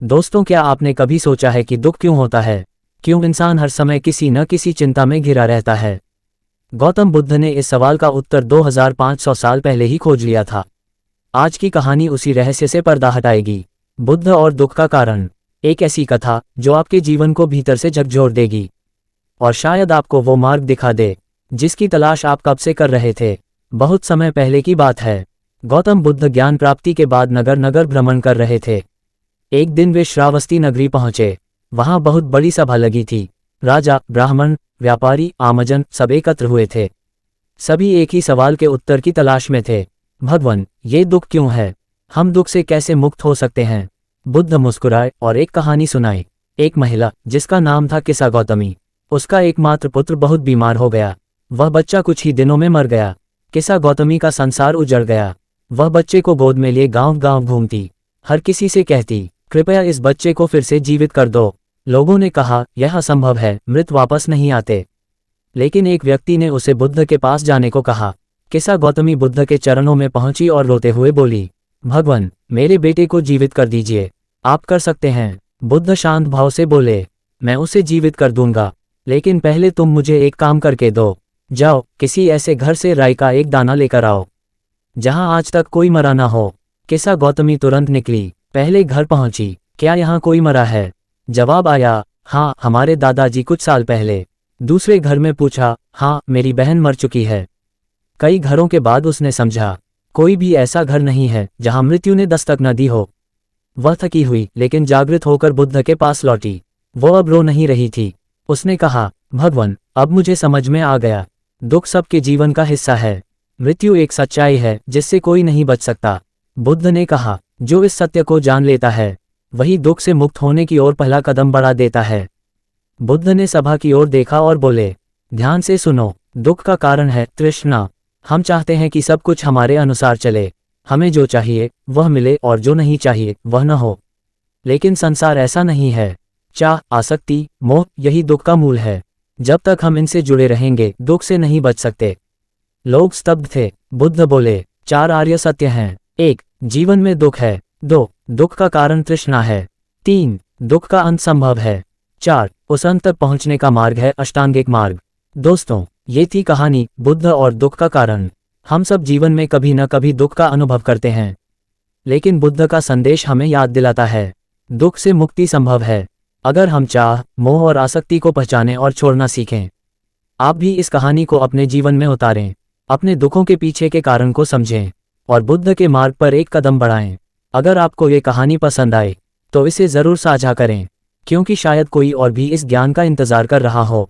दोस्तों, क्या आपने कभी सोचा है कि दुख क्यों होता है? क्यों इंसान हर समय किसी न किसी चिंता में घिरा रहता है? गौतम बुद्ध ने इस सवाल का उत्तर 2500 साल पहले ही खोज लिया था। आज की कहानी उसी रहस्य से पर्दा हटाएगी। बुद्ध और दुख का कारण, एक ऐसी कथा जो आपके जीवन को भीतर से झकझोर देगी और शायद आपको वो मार्ग दिखा दे जिसकी तलाश आप कब से कर रहे थे। बहुत समय पहले की बात है। गौतम बुद्ध ज्ञान प्राप्ति के बाद नगर नगर भ्रमण कर रहे थे। एक दिन वे श्रावस्ती नगरी पहुंचे। वहां बहुत बड़ी सभा लगी थी। राजा, ब्राह्मण, व्यापारी, आमजन सब एकत्र हुए थे। सभी एक ही सवाल के उत्तर की तलाश में थे। भगवान, ये दुख क्यों है? हम दुख से कैसे मुक्त हो सकते हैं? बुद्ध मुस्कुराए और एक कहानी सुनाई। एक महिला जिसका नाम था किसा गौतमी, उसका एकमात्र पुत्र बहुत बीमार हो गया। वह बच्चा कुछ ही दिनों में मर गया। किसा गौतमी का संसार उजड़ गया। वह बच्चे को गोद में लिए गांव गांव घूमती, हर किसी से कहती, कृपया इस बच्चे को फिर से जीवित कर दो। लोगों ने कहा, यह असंभव है, मृत वापस नहीं आते। लेकिन एक व्यक्ति ने उसे बुद्ध के पास जाने को कहा। किसा गौतमी बुद्ध के चरणों में पहुंची और रोते हुए बोली, भगवान, मेरे बेटे को जीवित कर दीजिए। आप कर सकते हैं। बुद्ध शांत भाव से बोले, मैं उसे जीवित कर दूंगा, लेकिन पहले तुम मुझे एक काम करके दो। जाओ, किसी ऐसे घर से राई का एक दाना लेकर आओ जहां आज तक कोई मरा ना हो। किसा गौतमी तुरंत निकली। पहले घर पहुंची। क्या यहाँ कोई मरा है? जवाब आया, हाँ, हमारे दादाजी कुछ साल पहले। दूसरे घर में पूछा, हाँ, मेरी बहन मर चुकी है। कई घरों के बाद उसने समझा, कोई भी ऐसा घर नहीं है जहां मृत्यु ने दस्तक न दी हो। वह थकी हुई लेकिन जागृत होकर बुद्ध के पास लौटी। वो अब रो नहीं रही थी। उसने कहा, भगवान, अब मुझे समझ में आ गया। दुख सबके जीवन का हिस्सा है। मृत्यु एक सच्चाई है जिससे कोई नहीं बच सकता। बुद्ध ने कहा, जो इस सत्य को जान लेता है वही दुख से मुक्त होने की ओर पहला कदम बढ़ा देता है। बुद्ध ने सभा की ओर देखा और बोले, ध्यान से सुनो। दुख का कारण है तृष्णा। हम चाहते हैं कि सब कुछ हमारे अनुसार चले, हमें जो चाहिए वह मिले और जो नहीं चाहिए वह न हो। लेकिन संसार ऐसा नहीं है। चाह, आसक्ति, मोह, यही दुख का मूल है। जब तक हम इनसे जुड़े रहेंगे दुख से नहीं बच सकते। लोग स्तब्ध थे। बुद्ध बोले, 4 आर्य सत्य हैं। 1. जीवन में दुख है। 2. दुख का कारण तृष्णा है। 3. दुख का अंत संभव है। 4. उस अंत तक पहुंचने का मार्ग है अष्टांगिक मार्ग। दोस्तों, ये थी कहानी बुद्ध और दुख का कारण। हम सब जीवन में कभी न कभी दुख का अनुभव करते हैं, लेकिन बुद्ध का संदेश हमें याद दिलाता है, दुख से मुक्ति संभव है अगर हम चाह, मोह और आसक्ति को पहचानें और छोड़ना सीखें। आप भी इस कहानी को अपने जीवन में उतारें, अपने दुखों के पीछे के कारण को समझें और बुद्ध के मार्ग पर एक कदम बढ़ाएं। अगर आपको ये कहानी पसंद आए तो इसे ज़रूर साझा करें, क्योंकि शायद कोई और भी इस ज्ञान का इंतज़ार कर रहा हो।